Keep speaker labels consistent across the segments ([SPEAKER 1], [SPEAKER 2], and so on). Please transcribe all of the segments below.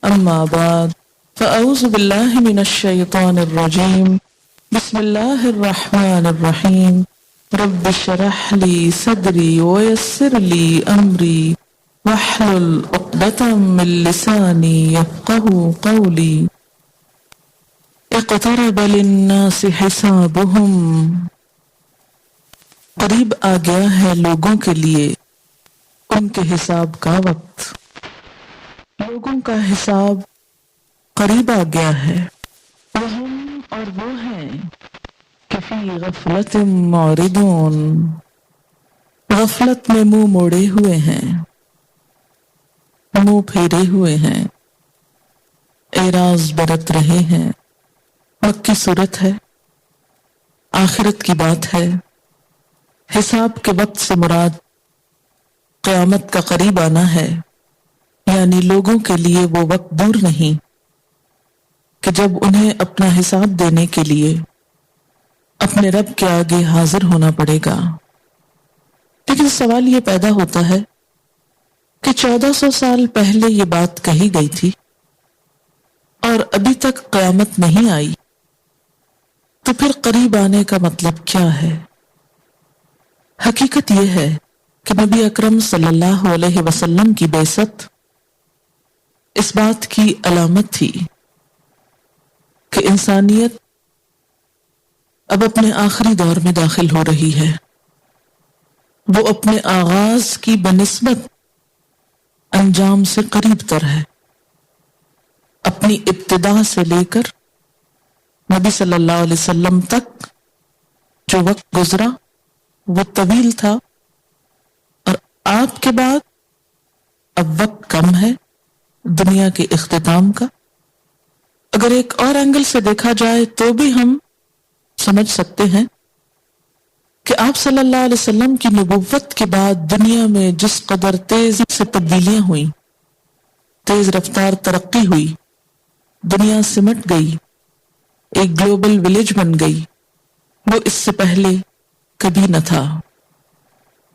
[SPEAKER 1] أما بعد فأعوذ بالله من الشيطان الرجيم بسم الله الرحمن الرحيم رب اشرح لي صدري ويسر لي أمري واحلل عقدة من لساني يفقهوا قولي اقترب للناس حسابهم قریب آ گیا ہے لوگوں کے لیے ان کے حساب کا وقت. لوگوں کا حساب قریب آ گیا ہے. وہم اور وہ ہیں کہ فی غفلت معرضون غفلت میں منہ موڑے ہوئے ہیں، منہ پھیرے ہوئے ہیں، اعراض برت رہے ہیں. مکی صورت ہے، آخرت کی بات ہے. حساب کے وقت سے مراد قیامت کا قریب آنا ہے، یعنی لوگوں کے لیے وہ وقت دور نہیں کہ جب انہیں اپنا حساب دینے کے لیے اپنے رب کے آگے حاضر ہونا پڑے گا. لیکن سوال یہ پیدا ہوتا ہے کہ 1400 سال پہلے یہ بات کہی گئی تھی اور ابھی تک قیامت نہیں آئی، تو پھر قریب آنے کا مطلب کیا ہے؟ حقیقت یہ ہے کہ نبی اکرم صلی اللہ علیہ وسلم کی بعثت اس بات کی علامت تھی کہ انسانیت اب اپنے آخری دور میں داخل ہو رہی ہے. وہ اپنے آغاز کی بنسبت انجام سے قریب تر ہے. اپنی ابتدا سے لے کر نبی صلی اللہ علیہ وسلم تک جو وقت گزرا وہ طویل تھا، اور آپ کے بعد اب وقت کم ہے دنیا کے اختتام کا. اگر ایک اور اینگل سے دیکھا جائے تو بھی ہم سمجھ سکتے ہیں کہ آپ صلی اللہ علیہ وسلم کی نبوت کے بعد دنیا میں جس قدر تیزی سے تبدیلیاں ہوئیں، تیز رفتار ترقی ہوئی، دنیا سمٹ گئی، ایک گلوبل ولیج بن گئی، وہ اس سے پہلے کبھی نہ تھا.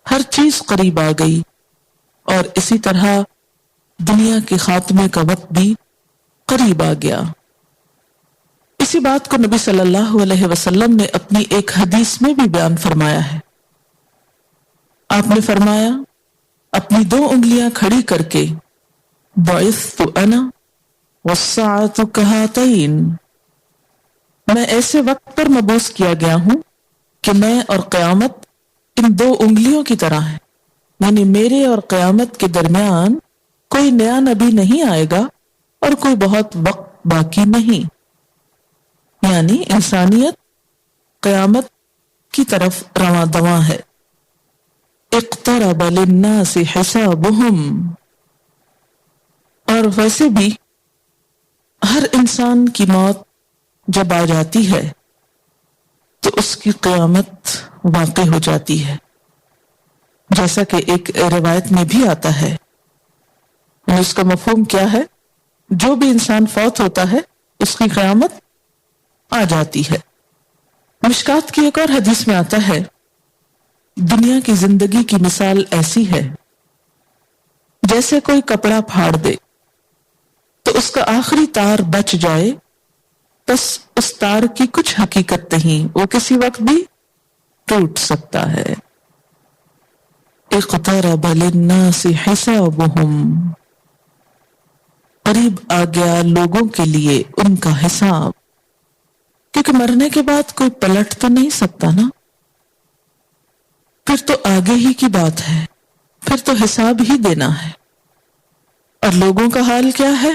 [SPEAKER 1] ہر چیز قریب آ گئی، اور اسی طرح دنیا کے خاتمے کا وقت بھی قریب آ گیا. اسی بات کو نبی صلی اللہ علیہ وسلم نے اپنی ایک حدیث میں بھی بیان فرمایا ہے. آپ نے فرمایا، اپنی 2 انگلیاں کھڑی کر کے بعثت انا والساعة كهاتين، میں ایسے وقت پر مبعوث کیا گیا ہوں کہ میں اور قیامت ان 2 انگلیوں کی طرح ہے. یعنی میرے اور قیامت کے درمیان کوئی نیا نبی نہیں آئے گا اور کوئی بہت وقت باقی نہیں. یعنی انسانیت قیامت کی طرف رواں دواں ہے. اقترب للناس حسابهم. اور ویسے بھی ہر انسان کی موت جب آ جاتی ہے تو اس کی قیامت واقع ہو جاتی ہے. جیسا کہ ایک روایت میں بھی آتا ہے، اس کا مفہوم کیا ہے؟ جو بھی انسان فوت ہوتا ہے اس کی قیامت آ جاتی ہے. مشکات کی ایک اور حدیث میں آتا ہے، دنیا کی زندگی کی مثال ایسی ہے جیسے کوئی کپڑا پھاڑ دے تو اس کا آخری تار بچ جائے، بس اس تار کی کچھ حقیقت نہیں، وہ کسی وقت بھی ٹوٹ سکتا ہے. اقترب للناس حسابهم، قریب آ گیا لوگوں کے لیے ان کا حساب. کیونکہ مرنے کے بعد کوئی پلٹ تو نہیں سکتا نا، پھر تو آگے ہی کی بات ہے، پھر تو حساب ہی دینا ہے. اور لوگوں کا حال کیا ہے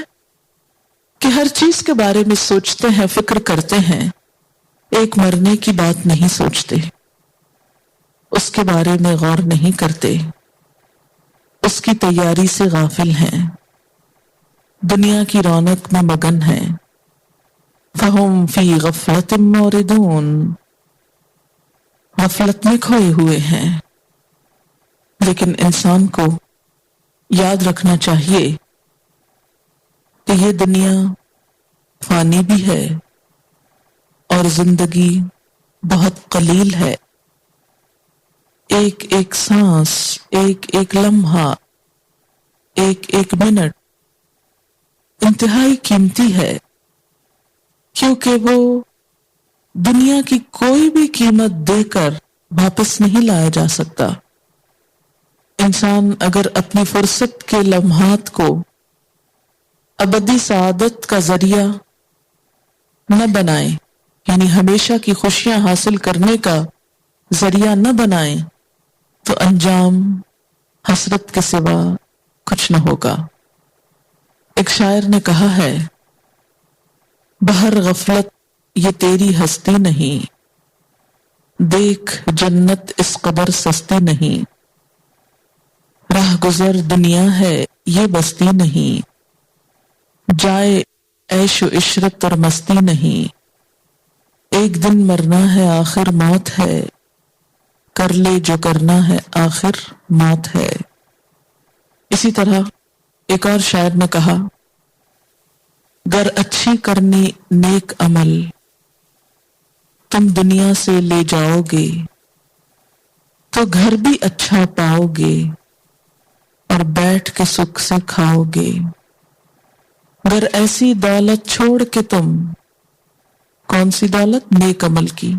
[SPEAKER 1] کہ ہر چیز کے بارے میں سوچتے ہیں، فکر کرتے ہیں، ایک مرنے کی بات نہیں سوچتے، اس کے بارے میں غور نہیں کرتے، اس کی تیاری سے غافل ہیں، دنیا کی رونق میں مگن ہیں. فہم فی غفلت معرضون، غفلت میں کھوئے ہوئے ہیں. لیکن انسان کو یاد رکھنا چاہیے کہ یہ دنیا فانی بھی ہے اور زندگی بہت قلیل ہے. ایک ایک سانس، ایک ایک لمحہ، ایک ایک منٹ، ان انتہائی قیمتی ہے، کیونکہ وہ دنیا کی کوئی بھی قیمت دے کر واپس نہیں لایا جا سکتا۔ انسان اگر اپنی فرصت کے لمحات کو ابدی سعادت کا ذریعہ نہ بنائے، یعنی ہمیشہ کی خوشیاں حاصل کرنے کا ذریعہ نہ بنائے، تو انجام حسرت کے سوا کچھ نہ ہوگا۔ ایک شاعر نے کہا ہے، بہر غفلت یہ تیری ہستی نہیں، دیکھ جنت اس قدر سستی نہیں، راہ گزر دنیا ہے یہ بستی نہیں، جائے عیش و عشرت اور مستی نہیں، ایک دن مرنا ہے آخر موت ہے، کر لے جو کرنا ہے آخر موت ہے۔ اسی طرح ایک اور شاعر نے کہا، گر اچھی کرنی نیک عمل تم دنیا سے لے جاؤ گے، تو گھر بھی اچھا پاؤ گے اور بیٹھ کے سکھ سے کھاؤ گے، گر ایسی دولت چھوڑ کے تم، کون سی دولت؟ نیک عمل کی،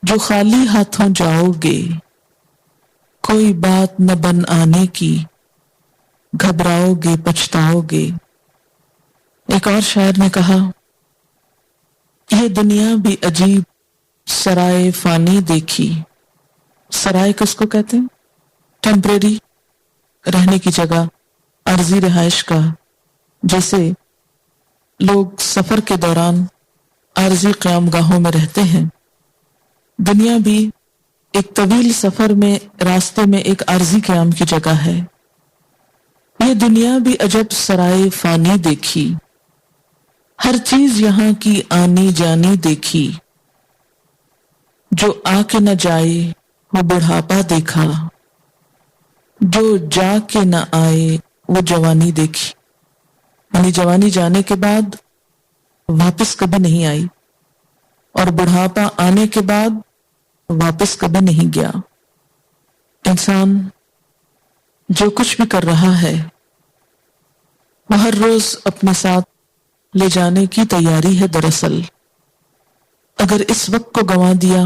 [SPEAKER 1] جو خالی ہاتھوں جاؤ گے، کوئی بات نہ بن آنے کی، گھبراؤ گے پچھتاؤ گے۔ ایک اور شاعر نے کہا، یہ دنیا بھی عجیب سرائے فانی دیکھی، سرائے کس کو کہتے ہیں؟ ٹیمپریری رہنے کی جگہ، عارضی رہائش کا، جیسے لوگ سفر کے دوران عارضی قیام گاہوں میں رہتے ہیں، دنیا بھی ایک طویل سفر میں راستے میں ایک عارضی قیام کی جگہ ہے۔ یہ دنیا بھی عجب سرائے فانی دیکھی، ہر چیز یہاں کی آنی جانی دیکھی، جو آ کے نہ جائے وہ بڑھاپا دیکھا، جو جا کے نہ آئے وہ جوانی دیکھی، یعنی جوانی جانے کے بعد واپس کبھی نہیں آئی، اور بڑھاپا آنے کے بعد واپس کبھی نہیں گیا۔ انسان جو کچھ بھی کر رہا ہے وہ ہر روز اپنے ساتھ لے جانے کی تیاری ہے۔ دراصل اگر اس وقت کو گنوا دیا،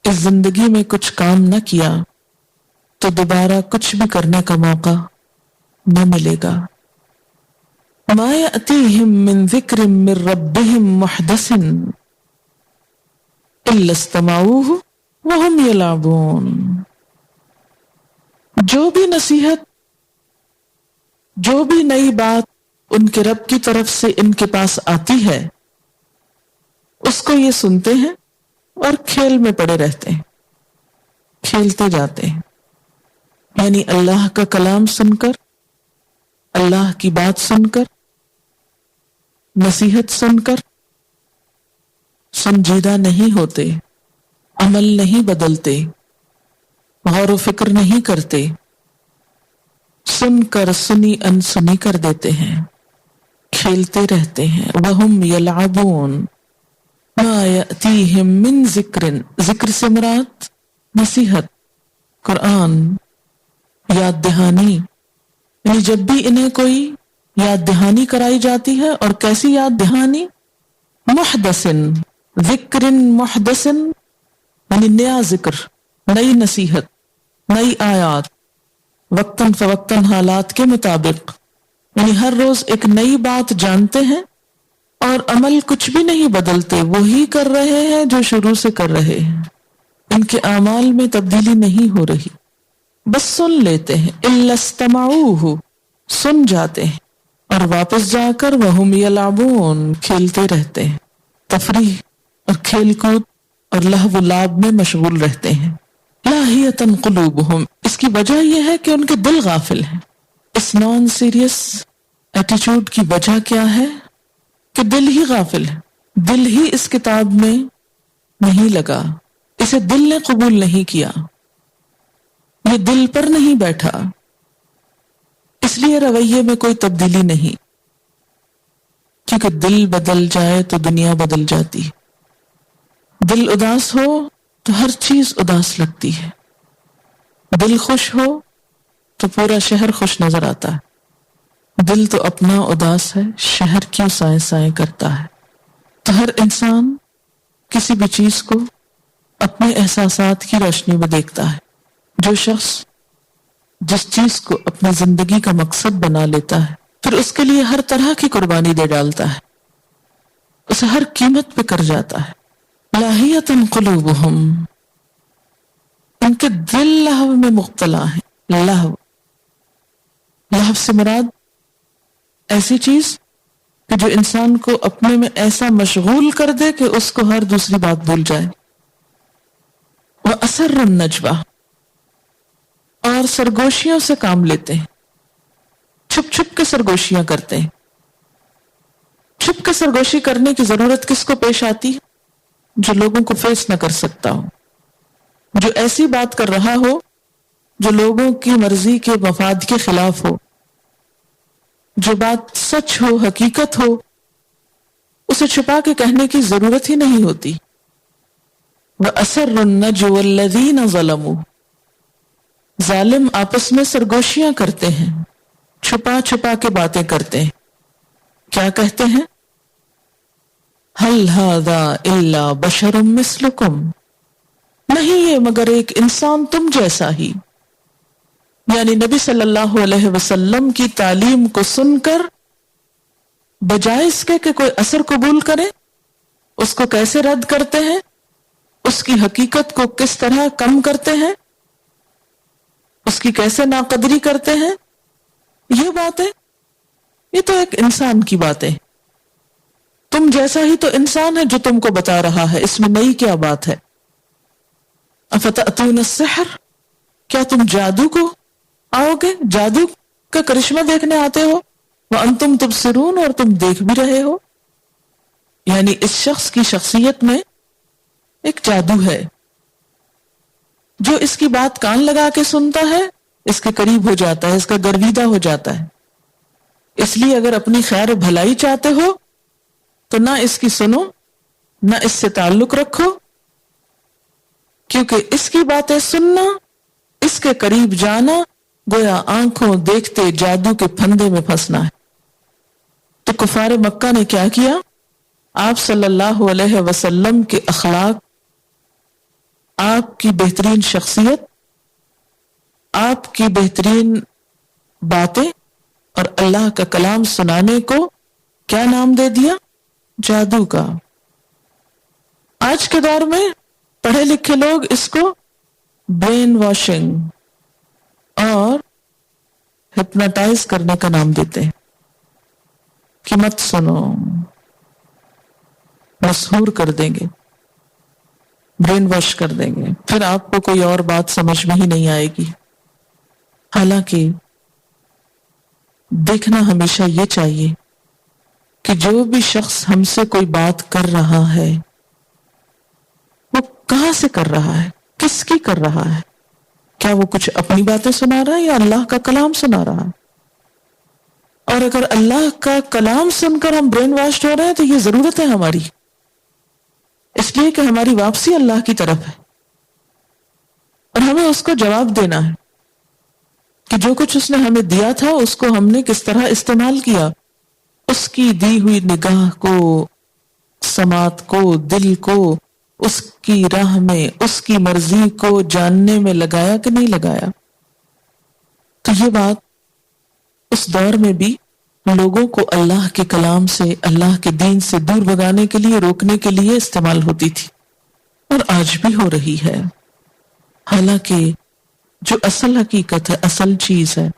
[SPEAKER 1] اس زندگی میں کچھ کام نہ کیا، تو دوبارہ کچھ بھی کرنے کا موقع نہ ملے گا۔ ما یأتیہم من ذکر من ربہم محدث الا استمعوہ وہم یلعبون۔ جو بھی نصیحت، جو بھی نئی بات ان کے رب کی طرف سے ان کے پاس آتی ہے، اس کو یہ سنتے ہیں اور کھیل میں پڑے رہتے ہیں، کھیلتے جاتے ہیں۔ یعنی اللہ کا کلام سن کر، اللہ کی بات سن کر، نصیحت سن کر سنجیدہ نہیں ہوتے، عمل نہیں بدلتے، غور و فکر نہیں کرتے، سن کر سنی انسنی کر دیتے ہیں، کھیلتے رہتے ہیں۔ وَهُمْ يَلْعَبُونَ مَا يَأْتِيهِمْ مِنْ ذِكْرٍ، ذکر سے مراد نصیحت، قرآن، یاد دہانی، یعنی جب بھی انہیں کوئی یاد دہانی کرائی جاتی ہے، اور کیسی یاد دہانی؟ محدثن، ذکر محدثن، یعنی نیا ذکر، نئی نصیحت، نئی آیات، وقتاً فوقتاً حالات کے مطابق، یعنی ہر روز ایک نئی بات جانتے ہیں اور عمل کچھ بھی نہیں بدلتے، وہی کر رہے ہیں جو شروع سے کر رہے ہیں، ان کے اعمال میں تبدیلی نہیں ہو رہی، بس سن لیتے ہیں۔ الا استمعوہ، سن جاتے ہیں اور واپس جا کر وہم یلعبون، کھیلتے رہتے ہیں، تفریح اور کھیل کود اور لہو و لعب میں مشغول رہتے ہیں۔ لاہیۃ قلوبہم، اس کی وجہ یہ ہے کہ ان کے دل غافل ہیں۔ اس نان سیریس ایٹیچیوڈ کی وجہ کیا ہے؟ کہ دل ہی غافل ہے، دل ہی اس کتاب میں نہیں لگا، اسے دل نے قبول نہیں کیا، یہ دل پر نہیں بیٹھا، اس لیے رویے میں کوئی تبدیلی نہیں، کیونکہ دل بدل جائے تو دنیا بدل جاتی، دل اداس ہو تو ہر چیز اداس لگتی ہے، دل خوش ہو تو پورا شہر خوش نظر آتا ہے۔ دل تو اپنا اداس ہے، شہر کیوں سائیں سائیں کرتا ہے۔ تو ہر انسان کسی بھی چیز کو اپنے احساسات کی روشنی میں دیکھتا ہے۔ جو شخص جس چیز کو اپنی زندگی کا مقصد بنا لیتا ہے پھر اس کے لیے ہر طرح کی قربانی دے ڈالتا ہے، اسے ہر قیمت پہ کر جاتا ہے۔ لاہیۃ قلوبہم، ان کے دل لہو میں مبتلا ہیں۔ لہو، لہو سے مراد ایسی چیز کہ جو انسان کو اپنے میں ایسا مشغول کر دے کہ اس کو ہر دوسری بات بھول جائے۔ وَأَسَرُّ النَّجْوَىٰ، اور سرگوشیوں سے کام لیتے ہیں، چھپ چھپ کے سرگوشیاں کرتے ہیں۔ چھپ کے سرگوشی کرنے کی ضرورت کس کو پیش آتی ہے؟ جو لوگوں کو فیس نہ کر سکتا ہو، جو ایسی بات کر رہا ہو جو لوگوں کی مرضی کے مفاد کے خلاف ہو، جو بات سچ ہو، حقیقت ہو، اسے چھپا کے کہنے کی ضرورت ہی نہیں ہوتی۔ وَأَسَرُّ النَّجْوَى الَّذِينَ ظَلَمُوا، ظالم آپس میں سرگوشیاں کرتے ہیں، چھپا چھپا کے باتیں کرتے ہیں۔ کیا کہتے ہیں؟ هَلْ هَذَا إِلَّا بَشَرٌ مِثْلُكُمْ، نہیں یہ مگر ایک انسان تم جیسا ہی۔ یعنی نبی صلی اللہ علیہ وسلم کی تعلیم کو سن کر بجائے اس کے کہ کوئی اثر قبول کرے، اس کو کیسے رد کرتے ہیں، اس کی حقیقت کو کس طرح کم کرتے ہیں، اس کی کیسے ناقدری کرتے ہیں، یہ باتیں، یہ تو ایک انسان کی باتیں، تم جیسا ہی تو انسان ہے جو تم کو بتا رہا ہے، اس میں نئی کیا بات ہے۔ افتأتون السحر، کیا تم جادو کو آؤ گے، جادو کا کرشمہ دیکھنے آتے ہو، وانتم تبصرون، اور تم دیکھ بھی رہے ہو۔ یعنی اس شخص کی شخصیت میں ایک جادو ہے، جو اس کی بات کان لگا کے سنتا ہے اس کے قریب ہو جاتا ہے، اس کا گرویدہ ہو جاتا ہے۔ اس لیے اگر اپنی خیر و بھلائی چاہتے ہو تو نہ اس کی سنو، نہ اس سے تعلق رکھو، کیونکہ اس کی باتیں سننا، اس کے قریب جانا، گویا آنکھوں دیکھتے جادو کے پھندے میں پھنسنا ہے۔ تو کفار مکہ نے کیا کیا؟ آپ صلی اللہ علیہ وسلم کے اخلاق، آپ کی بہترین شخصیت، آپ کی بہترین باتیں اور اللہ کا کلام سنانے کو کیا نام دے دیا؟ جادو کا۔ آج کے دور میں پڑھے لکھے لوگ اس کو برین واشنگ اور ہپناٹائز کرنے کا نام دیتے ہیں کہ مت سنو، مسحور کر دیں گے، برین واش کر دیں گے، پھر آپ کو کوئی اور بات سمجھ میں ہی نہیں آئے گی۔ حالانکہ دیکھنا ہمیشہ یہ چاہیے کہ جو بھی شخص ہم سے کوئی بات کر رہا ہے وہ کہاں سے کر رہا ہے، کس کی کر رہا ہے، کیا وہ کچھ اپنی باتیں سنا رہا ہے یا اللہ کا کلام سنا رہا ہے؟ اور اگر اللہ کا کلام سن کر ہم برین واشڈ ہو رہے ہیں تو یہ ضرورت ہے ہماری، اس لیے کہ ہماری واپسی اللہ کی طرف ہے اور ہمیں اس کو جواب دینا ہے کہ جو کچھ اس نے ہمیں دیا تھا اس کو ہم نے کس طرح استعمال کیا، اس کی دی ہوئی نگاہ کو، سماعت کو، دل کو اس کی راہ میں، اس کی مرضی کو جاننے میں لگایا کہ نہیں لگایا۔ تو یہ بات اس دور میں بھی لوگوں کو اللہ کے کلام سے، اللہ کے دین سے دور بھگانے کے لیے، روکنے کے لیے استعمال ہوتی تھی، اور آج بھی ہو رہی ہے۔ حالانکہ جو اصل حقیقت ہے، اصل چیز ہے،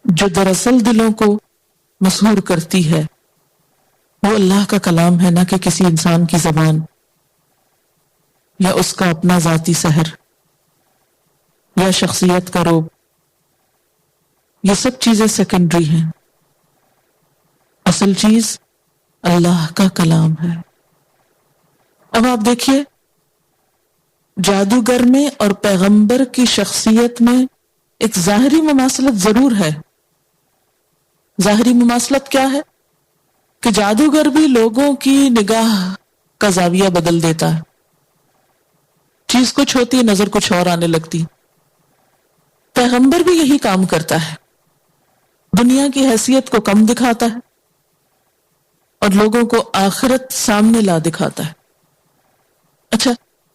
[SPEAKER 1] جو دراصل دلوں کو مسحور کرتی ہے، وہ اللہ کا کلام ہے، نہ کہ کسی انسان کی زبان یا اس کا اپنا ذاتی سحر یا شخصیت کا روب۔ یہ سب چیزیں سیکنڈری ہیں، اصل چیز اللہ کا کلام ہے۔ اب آپ دیکھیے، جادوگر میں اور پیغمبر کی شخصیت میں ایک ظاہری مماثلت ضرور ہے۔ ظاہری مماثلت کیا ہے؟ کہ جادوگر بھی لوگوں کی نگاہ کا زاویہ بدل دیتا ہے، چیز کچھ ہوتی ہے، نظر کچھ اور آنے لگتی۔ پیغمبر بھی یہی کام کرتا ہے، دنیا کی حیثیت کو کم دکھاتا ہے اور لوگوں کو آخرت سامنے لا دکھاتا ہے. اچھا،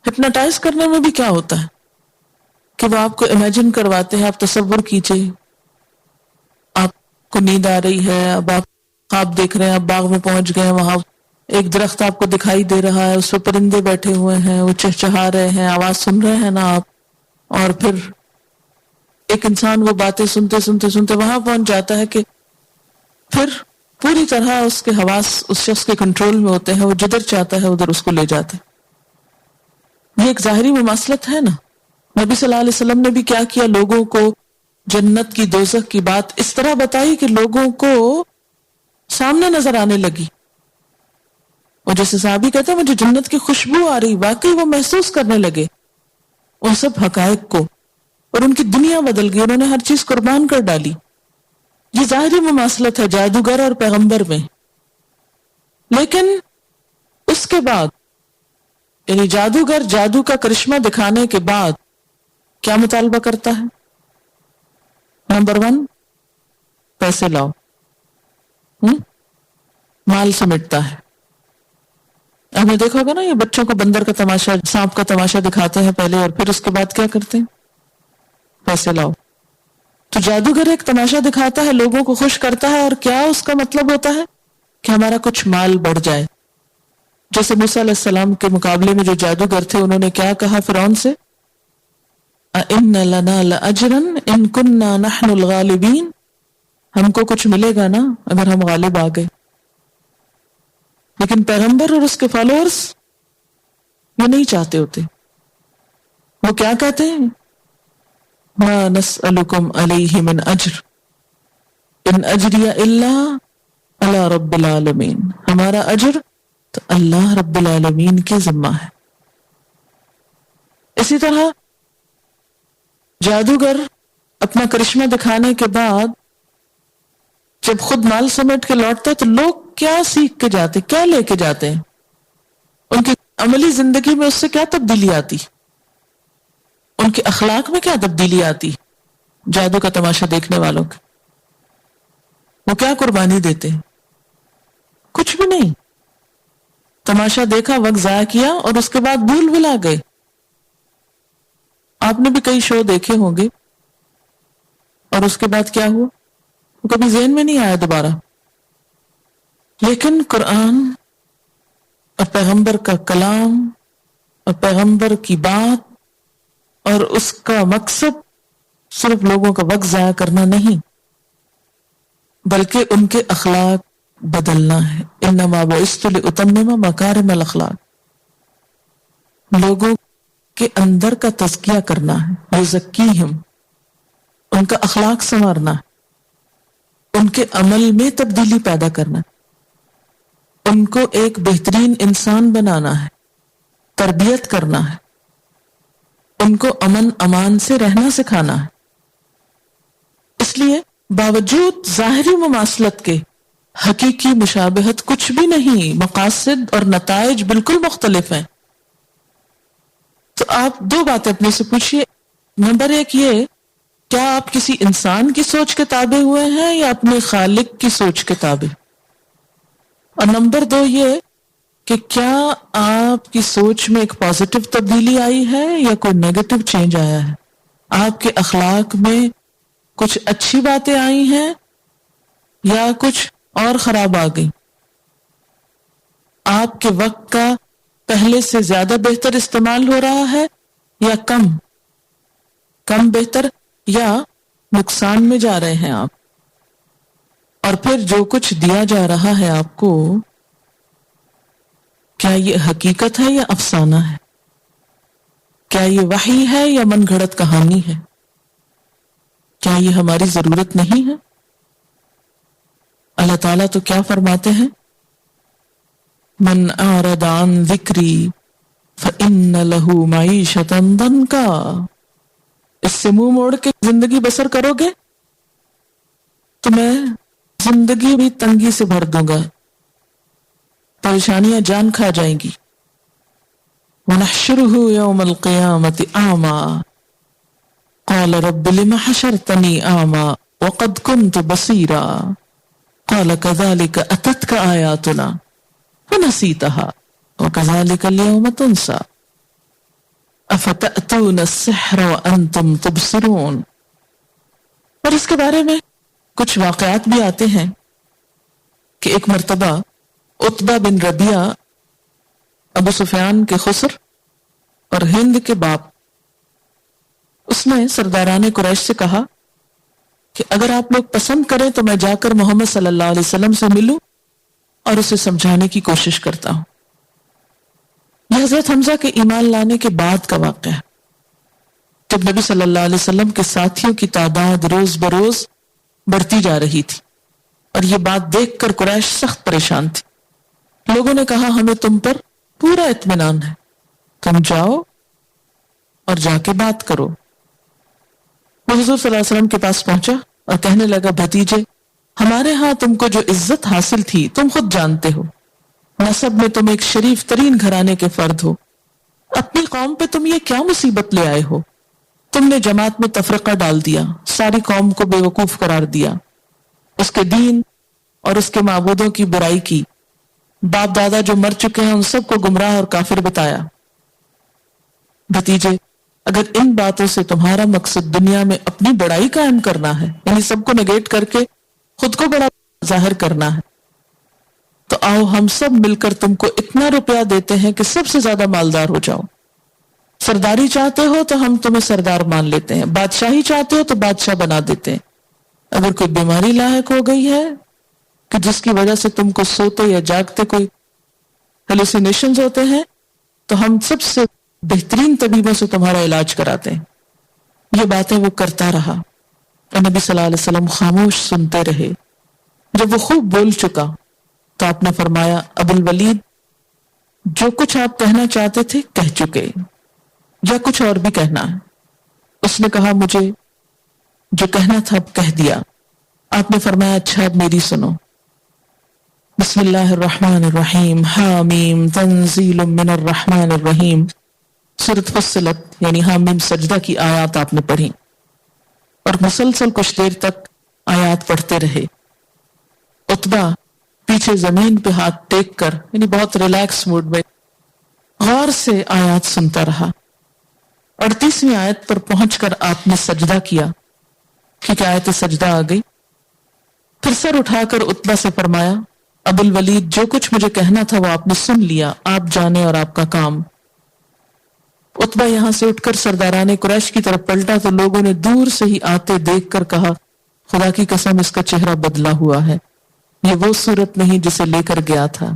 [SPEAKER 1] ہپناٹائز کرنے میں بھی کیا ہوتا ہے کہ وہ آپ کو امیجن کرواتے ہیں. آپ تصور کیجئے آپ کو نیند آ رہی ہے، اب آپ خواب دیکھ رہے ہیں، آپ باغ میں پہنچ گئے ہیں، وہاں ایک درخت آپ کو دکھائی دے رہا ہے، اس پہ پرندے بیٹھے ہوئے ہیں، وہ چہچہا رہے ہیں، آواز سن رہے ہیں نا آپ. اور پھر ایک انسان وہ باتیں سنتے سنتے سنتے وہاں پہنچ جاتا ہے کہ پھر پوری طرح اس کے حواس اس شخص کے کنٹرول میں ہوتے ہیں، وہ جدھر چاہتا ہے ادھر اس کو لے جاتا ہے. یہ ایک ظاہری مماثلت ہے نا. نبی صلی اللہ علیہ وسلم نے بھی کیا کیا، لوگوں کو جنت کی دوزخ کی بات اس طرح بتائی کہ لوگوں کو سامنے نظر آنے لگی. اور جیسے صحابی کہتے ہیں مجھے جنت کی خوشبو آ رہی، واقعی وہ محسوس کرنے لگے ان سب حقائق کو، اور ان کی دنیا بدل گئی، انہوں نے ہر چیز قربان کر ڈالی. یہ ظاہری مماثلت ہے جادوگر اور پیغمبر میں. لیکن اس کے بعد یعنی جادوگر جادو کا کرشمہ دکھانے کے بعد کیا مطالبہ کرتا ہے؟ نمبر 1، پیسے لاؤ. مال سمٹتا ہے. آپ نے دیکھا ہوگا نا، یہ بچوں کو بندر کا تماشا، سانپ کا تماشا دکھاتے ہیں پہلے، اور پھر اس کے بعد کیا کرتے ہیں؟ پیسے لاؤ. تو جادوگر ایک تماشا دکھاتا ہے، لوگوں کو خوش کرتا ہے، اور کیا اس کا مطلب ہوتا ہے کہ ہمارا کچھ مال بڑھ جائے. جیسے موسیٰ علیہ السلام کے مقابلے میں جو جادوگر تھے انہوں نے کیا کہا فرعون سے؟ اَإِنَّ لَنَا لَأَجْرًا إِن كُنَّا نَحْنُ الْغَالِبِينَ، ہم کو کچھ ملے گا نا اگر ہم غالب آ گئے. لیکن پیغمبر اور اس کے فالوورز یہ نہیں چاہتے ہوتے. وہ کیا کہتے ہیں؟ مَا نَسْأَلُكُمْ عَلَيْهِ مِنْ أَجْرٍ إِنْ أَجْرِيَ إِلَّا عَلَى رَبِّ الْعَالَمِينَ، ہمارا اجر تو اللہ رب العالمین کے ذمہ ہے. اسی طرح جادوگر اپنا کرشمہ دکھانے کے بعد جب خود مال سمیٹ کے لوٹتے تو لوگ کیا سیکھ کے جاتے، کیا لے کے جاتے ہیں؟ ان کی عملی زندگی میں اس سے کیا تبدیلی آتی؟ ان کے اخلاق میں کیا تبدیلی آتی جادو کا تماشا دیکھنے والوں کے؟ وہ کیا قربانی دیتے ہیں؟ کچھ بھی نہیں. تماشا دیکھا، وقت ضائع کیا، اور اس کے بعد بھول بھلا گئے. آپ نے بھی کئی شو دیکھے ہوں گے، اور اس کے بعد کیا ہوا وہ کبھی ذہن میں نہیں آیا دوبارہ. لیکن قرآن اور پیغمبر کا کلام اور پیغمبر کی بات اور اس کا مقصد صرف لوگوں کا وقت ضائع کرنا نہیں، بلکہ ان کے اخلاق بدلنا ہے. انما بعثت لاتمم مکارم الاخلاق، لوگوں کے اندر کا تزکیہ کرنا ہے. یزکیہم، ان کا اخلاق سنوارنا ہے، ان کے عمل میں تبدیلی پیدا کرنا ہے، ان کو ایک بہترین انسان بنانا ہے، تربیت کرنا ہے، ان کو امن امان سے رہنا سکھانا ہے. اس لیے باوجود ظاہری مماثلت کے حقیقی مشابہت کچھ بھی نہیں، مقاصد اور نتائج بالکل مختلف ہیں. تو آپ 2 باتیں اپنے سے پوچھیے. نمبر 1 یہ، کیا آپ کسی انسان کی سوچ کے تابع ہوئے ہیں یا اپنے خالق کی سوچ کے تابع؟ اور نمبر 2 یہ کہ کیا آپ کی سوچ میں ایک پازیٹو تبدیلی آئی ہے یا کوئی نیگیٹو چینج آیا ہے؟ آپ کے اخلاق میں کچھ اچھی باتیں آئی ہیں یا کچھ اور خراب آ گئی؟ آپ کے وقت کا پہلے سے زیادہ بہتر استعمال ہو رہا ہے یا کم بہتر، یا نقصان میں جا رہے ہیں آپ؟ اور پھر جو کچھ دیا جا رہا ہے آپ کو، کیا یہ حقیقت ہے یا افسانہ ہے؟ کیا یہ وحی ہے یا من گھڑت کہانی ہے؟ کیا یہ ہماری ضرورت نہیں ہے؟ اللہ تعالیٰ تو کیا فرماتے ہیں؟ من اعرض عن ذکری فإن له معیشۃ ضنکا، اس سے منہ موڑ کے زندگی بسر کرو گے تو میں زندگی بھی تنگی سے بھر دوں گا، پریشانیاں جان کھا جائیں گی. وَنَحْشُرُهُ يَوْمَ الْقِيَامَةِ أَعْمَى قَالَ رَبِّ لِمَ حَشَرْتَنِي أَعْمَى وقد كنت بصيرا قال كذلك أتتك آياتنا فنسيتها وكذلك اليوم تنسى أفتأتون السحر وأنتم تبصرون. اور اس کے بارے میں کچھ واقعات بھی آتے ہیں کہ ایک مرتبہ عتبہ بن ربیعہ ابو سفیان کے خسر اور ہند کے باپ، اس نے سرداران قریش سے کہا کہ اگر آپ لوگ پسند کریں تو میں جا کر محمد صلی اللہ علیہ وسلم سے ملوں اور اسے سمجھانے کی کوشش کرتا ہوں. یہ حضرت حمزہ کے ایمان لانے کے بعد کا واقعہ ہے، جب نبی صلی اللہ علیہ وسلم کے ساتھیوں کی تعداد روز بروز بڑھتی جا رہی تھی، اور یہ بات دیکھ کر قریش سخت پریشان تھی. لوگوں نے کہا ہمیں تم پر پورا اطمینان ہے، تم جاؤ اور جا کے بات کرو. وہ حضور صلی اللہ علیہ وسلم کے پاس پہنچا اور کہنے لگا بھتیجے، ہمارے ہاں تم کو جو عزت حاصل تھی تم خود جانتے ہو، نسب میں تم ایک شریف ترین گھرانے کے فرد ہو، اپنی قوم پہ تم یہ کیا مصیبت لے آئے ہو؟ تم نے جماعت میں تفرقہ ڈال دیا، ساری قوم کو بے وقوف قرار دیا، اس کے دین اور اس کے معبودوں کی برائی کی، باپ دادا جو مر چکے ہیں ان سب کو گمراہ اور کافر بتایا. بھتیجے، اگر ان باتوں سے تمہارا مقصد دنیا میں اپنی بڑائی قائم کرنا ہے، یعنی سب کو نگیٹ کر کے خود کو بڑا ظاہر کرنا ہے، تو آؤ ہم سب مل کر تم کو اتنا روپیہ دیتے ہیں کہ سب سے زیادہ مالدار ہو جاؤ. سرداری چاہتے ہو تو ہم تمہیں سردار مان لیتے ہیں، بادشاہی چاہتے ہو تو بادشاہ بنا دیتے ہیں. اگر کوئی بیماری لاحق ہو گئی ہے کہ جس کی وجہ سے تم کو سوتے یا جاگتے کوئی ہیلوسینیشنز ہوتے ہیں، تو ہم سب سے بہترین طبیبوں سے تمہارا علاج کراتے ہیں. یہ باتیں وہ کرتا رہا اور نبی صلی اللہ علیہ وسلم خاموش سنتے رہے. جب وہ خوب بول چکا تو آپ نے فرمایا ابو الولید، جو کچھ آپ کہنا چاہتے تھے کہہ چکے، یا کچھ اور بھی کہنا ہے؟ اس نے کہا مجھے جو کہنا تھا اب کہہ دیا. آپ نے فرمایا اچھا اب میری سنو. بسم اللہ الرحمن الرحیم، حامیم تنزیل من الرحمن الرحیم. سورۃ فصلت یعنی حامیم سجدہ کی آیات آپ نے پڑھی اور مسلسل کچھ دیر تک آیات پڑھتے رہے. عتبہ پیچھے زمین پہ ہاتھ ٹیک کر یعنی بہت ریلیکس موڈ میں غور سے آیات سنتا رہا. 38ویں آیت پر پہنچ کر آپ نے سجدہ کیا کیونکہ آیت سجدہ آ گئی. پھر سر اٹھا کر عتبہ سے فرمایا ابو الولید، جو کچھ مجھے کہنا تھا وہ آپ نے سن لیا، آپ جانے اور آپ کا کام. عتبہ یہاں سے اٹھ کر سرداران قریش کی طرف پلٹا تو لوگوں نے دور سے ہی آتے دیکھ کر کہا خدا کی قسم اس کا چہرہ بدلا ہوا ہے، یہ وہ صورت نہیں جسے لے کر گیا تھا.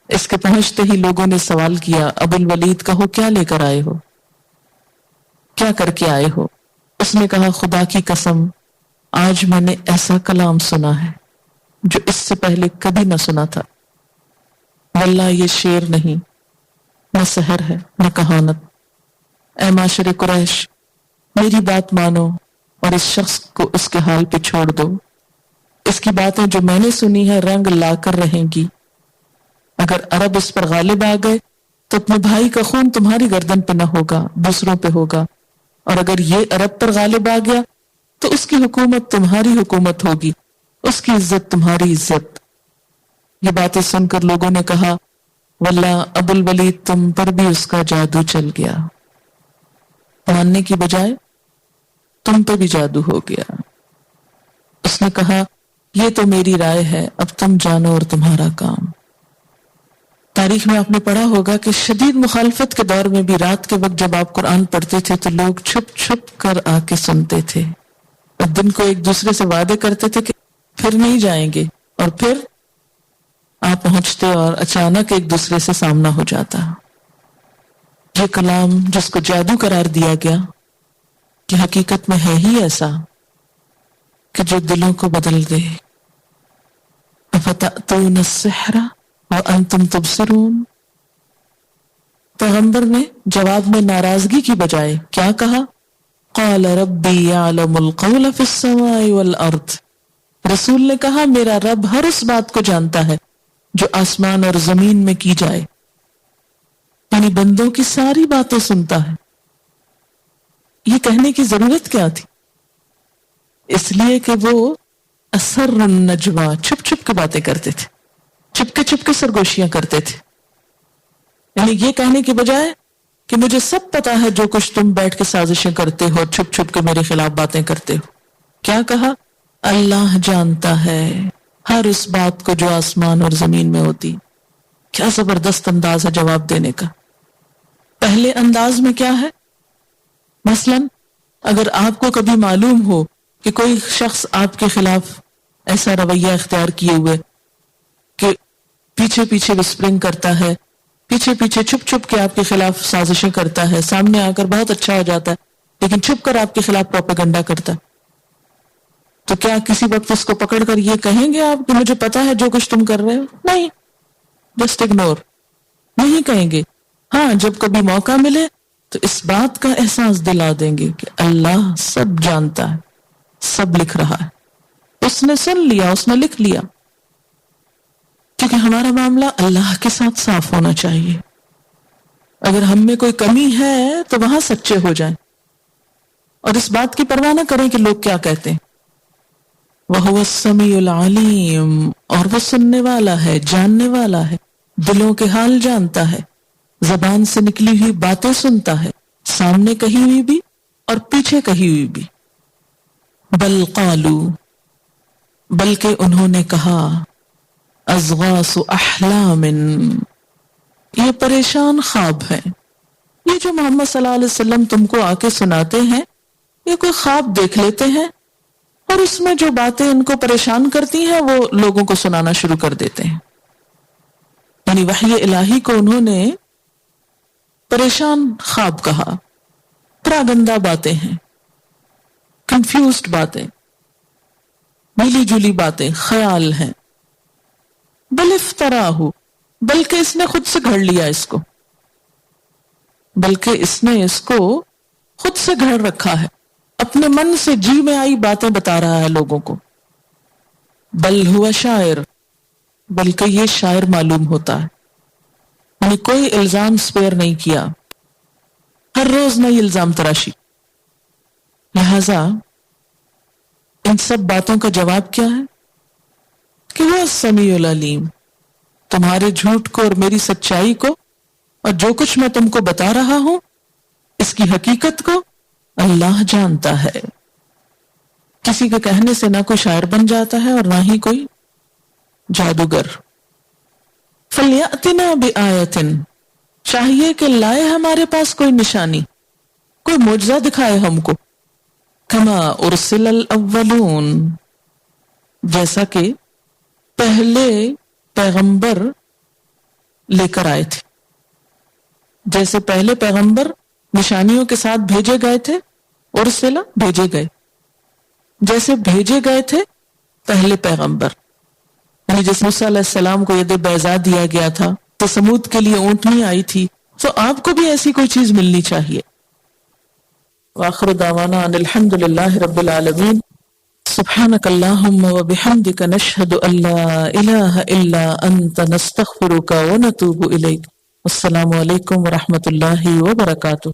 [SPEAKER 1] اس کے پہنچتے ہی لوگوں نے سوال کیا ابو الولید کہو کیا لے کر آئے ہو، کیا کر کے آئے ہو؟ اس نے کہا خدا کی قسم آج میں نے ایسا کلام سنا ہے جو اس سے پہلے کبھی نہ سنا تھا. واللہ یہ شعر نہیں، نہ سحر ہے، نہ کہانت. اے معاشر قریش، میری بات مانو اور اس شخص کو اس کے حال پہ چھوڑ دو. اس کی باتیں جو میں نے سنی ہے رنگ لا کر رہیں گی. اگر عرب اس پر غالب آ گئے تو اپنے بھائی کا خون تمہاری گردن پہ نہ ہوگا، دوسروں پہ ہوگا، اور اگر یہ عرب پر غالب آ گیا تو اس کی حکومت تمہاری حکومت ہوگی، اس کی عزت تمہاری عزت. یہ باتیں سن کر لوگوں نے کہا واللہ ابو الولید تم پر بھی اس کا جادو چل گیا، ماننے کی بجائے تم پہ بھی جادو ہو گیا. اس نے کہا یہ تو میری رائے ہے، اب تم جانو اور تمہارا کام. تاریخ میں آپ نے پڑھا ہوگا کہ شدید مخالفت کے دور میں بھی رات کے وقت جب آپ قرآن پڑھتے تھے تو لوگ چھپ چھپ کر آ کے سنتے تھے، اور دن کو ایک دوسرے سے وعدے کرتے تھے کہ پھر نہیں جائیں گے، اور پھر آپ پہنچتے اور اچانک ایک دوسرے سے سامنا ہو جاتا. یہ کلام جس کو جادو قرار دیا گیا کہ حقیقت میں ہے ہی ایسا کہ جو دلوں کو بدل دے. افتأتون السحر وانتم تبصرون. پیغمبر نے جواب میں ناراضگی کی بجائے کیا کہا؟ قال ربی یعلم القول فی السماء والارض. رسول نے کہا میرا رب ہر اس بات کو جانتا ہے جو آسمان اور زمین میں کی جائے، یعنی بندوں کی ساری باتیں سنتا ہے. یہ کہنے کی ضرورت کیا تھی؟ اس لیے کہ وہ اسر النجوى چھپ چھپ کے باتیں کرتے تھے، چپ کے سرگوشیاں کرتے تھے. یعنی یہ کہنے کی بجائے کہ مجھے سب پتا ہے جو کچھ تم بیٹھ کے سازشیں کرتے ہو، چھپ چھپ کے میرے خلاف باتیں کرتے ہو، کیا کہا؟ اللہ جانتا ہے ہر اس بات کو جو آسمان اور زمین میں ہوتی. کیا زبردست انداز ہے جواب دینے کا. پہلے انداز میں کیا ہے؟ مثلا اگر آپ کو کبھی معلوم ہو کہ کوئی شخص آپ کے خلاف ایسا رویہ اختیار کیے ہوئے کہ پیچھے پیچھے وسپرنگ کرتا ہے، پیچھے پیچھے چھپ چھپ کے آپ کے خلاف سازشیں کرتا ہے، سامنے آ کر بہت اچھا ہو جاتا ہے لیکن چھپ کر آپ کے خلاف پروپیگنڈا کرتا ہے، تو کیا کسی وقت اس کو پکڑ کر یہ کہیں گے آپ کہ مجھے پتا ہے جو کچھ تم کر رہے ہو؟ نہیں، جسٹ اگنور، نہیں کہیں گے. ہاں جب کبھی موقع ملے تو اس بات کا احساس دلا دیں گے کہ اللہ سب جانتا ہے، سب لکھ رہا ہے، اس نے سن لیا، اس نے لکھ لیا. کیونکہ ہمارا معاملہ اللہ کے ساتھ صاف ہونا چاہیے. اگر ہم میں کوئی کمی ہے تو وہاں سچے ہو جائیں اور اس بات کی پرواہ نہ کریں کہ لوگ کیا کہتے ہیں. وَهُوَ السَّمِيعُ الْعَلِيمُ، اور وہ سننے والا ہے، جاننے والا ہے، دلوں کے حال جانتا ہے، زبان سے نکلی ہوئی باتیں سنتا ہے، سامنے کہی ہوئی بھی اور پیچھے کہی ہوئی بھی. بل قالوا، بلکہ انہوں نے کہا، اضغاث احلام، یہ پریشان خواب ہیں. یہ جو محمد صلی اللہ علیہ وسلم تم کو آ کے سناتے ہیں یہ کوئی خواب دیکھ لیتے ہیں اور اس میں جو باتیں ان کو پریشان کرتی ہیں وہ لوگوں کو سنانا شروع کر دیتے ہیں. یعنی وحی الہی کو انہوں نے پریشان خواب کہا. پراگندہ باتیں ہیں، کنفیوزڈ باتیں، ملی جلی باتیں، خیال ہیں. بل افتراہ، بلکہ اس نے خود سے گھڑ لیا اس کو، بلکہ اس نے اس کو خود سے گھڑ رکھا ہے، اپنے من سے جی میں آئی باتیں بتا رہا ہے لوگوں کو. بل ہوا شاعر، بلکہ یہ شاعر معلوم ہوتا ہے. یعنی کوئی الزام سپیر نہیں کیا، ہر روز نئی الزام تراشی. لہذا ان سب باتوں کا جواب کیا ہے کہ وہ السمیع العلیم، تمہارے جھوٹ کو اور میری سچائی کو اور جو کچھ میں تم کو بتا رہا ہوں اس کی حقیقت کو اللہ جانتا ہے. کسی کے کہنے سے نہ کوئی شاعر بن جاتا ہے اور نہ ہی کوئی جادوگر. فَلْيَأْتِنَا بِآیَةٍ، چاہیے کہ لائے ہمارے پاس کوئی نشانی، کوئی معجزہ دکھائے ہم کو. کما ارسل الاولون، جیسا کہ پہلے پیغمبر لے کر آئے تھے، جیسے پہلے پیغمبر نشانیوں کے ساتھ بھیجے گئے تھے. ارسلا، بھیجے گئے، جیسے بھیجے گئے تھے پہلے پیغمبر. یعنی جس موسیٰ علیہ السلام کو ید بیضا دیا گیا تھا تو سمود کے لیے اونٹنی آئی تھی، تو آپ کو بھی ایسی کوئی چیز ملنی چاہیے. وآخر دعوانا ان الحمد للہ رب العالمین. سبحانک اللہم وبحمدک نشہد ان لا الہ الا انت نستغفرک ونتوب الیک. السلام علیکم ورحمۃ اللہ وبرکاتہ.